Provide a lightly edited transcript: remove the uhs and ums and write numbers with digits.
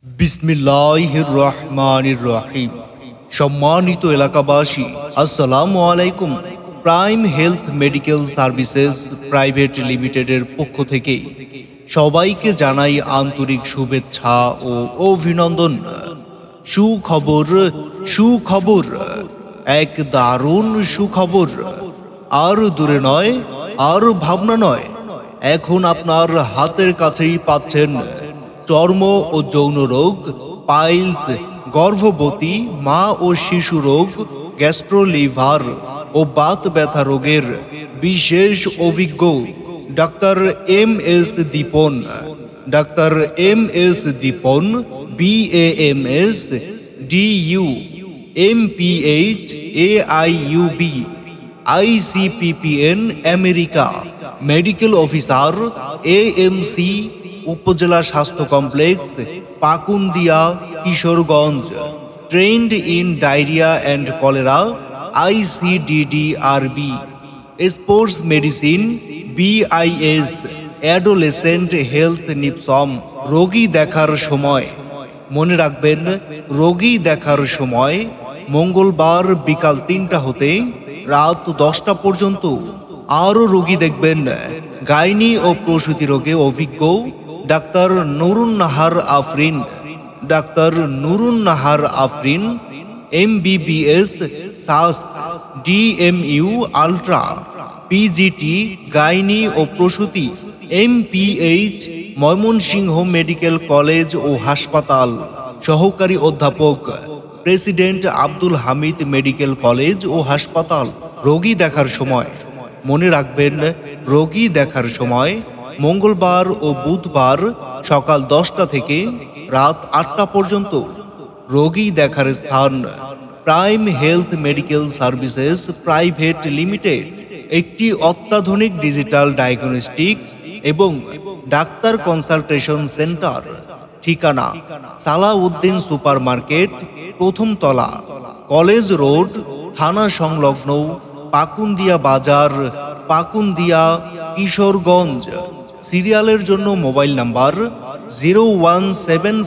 বিসমিল্লাহির রহমানির রহিম। সম্মানিত এলাকাবাসী, আসসালামু আলাইকুম। Prime health medical services private লিমিটেডের পক্ষ থেকে সবাইকে জানাই আন্তরিক শুভেচ্ছা ও অভিনন্দন। সুখবর, সুখবর, এক দারুণ সুখবর। আর দূরে নয়, আর ভাবনা নয়, এখন আপনার হাতের কাছেই পাচ্ছেন চর্ম ও যৌন রোগ, পাইলস, গর্ভবতী মা ও শিশু রোগ, গ্যাস্ট্রোলিভার ও বাত ব্যথা রোগের বিশেষ অভিজ্ঞ doctor MS. Dipon. Doctor MS. Dipon, BAMS, DU, MPH, AIUB, ICPPN America, medical officer, AMC, উপজেলা স্বাস্থ্য complex, Pakundia, Kishoreganj. Trained in diarrhoea and cholera, ICDDRB। Sports medicine, BIS। Adolescent health NIPSOM. রোগী দেখার সময় মনে রাখবেন, রোগী দেখার সময় মঙ্গলবার বিকাল 3টা হতে রাত 10টা পর্যন্ত। আরও রোগী দেখবেন গাইনি ও প্রসূতি রোগে অভিজ্ঞ doctor Nurun Nahar Afrin. Doctor Nurun Nahar Afrin, MBBS, SAS, DMU, ultra, PGT, gynae ও প্রসূতি, MPH, ময়মনসিংহ মেডিকেল কলেজ ও হাসপাতাল। সহকারী অধ্যাপক, president Abdul Hamid medical college ও হাসপাতাল। রোগী দেখার সময় মনে রাখবেন, রোগী দেখার সময় মঙ্গলবার ও বুধবার সকাল 10টা থেকে রাত 8টা পর্যন্ত। রোগী দেখার স্থান prime health medical services private limited, একটি অত্যাধুনিক ডিজিটাল ডায়াগনস্টিক এবং ডাক্তার কনসালটেশন সেন্টার। ঠিকানা সালাউদ্দিন সুপার মার্কেট, প্রথম তলা, কলেজ রোড, থানা সংলগ্ন, পাকুন্দিয়া বাজার, পাকুন্দিয়া, কিশোরগঞ্জ। সিরিয়ালের জন্য মোবাইল নাম্বার 017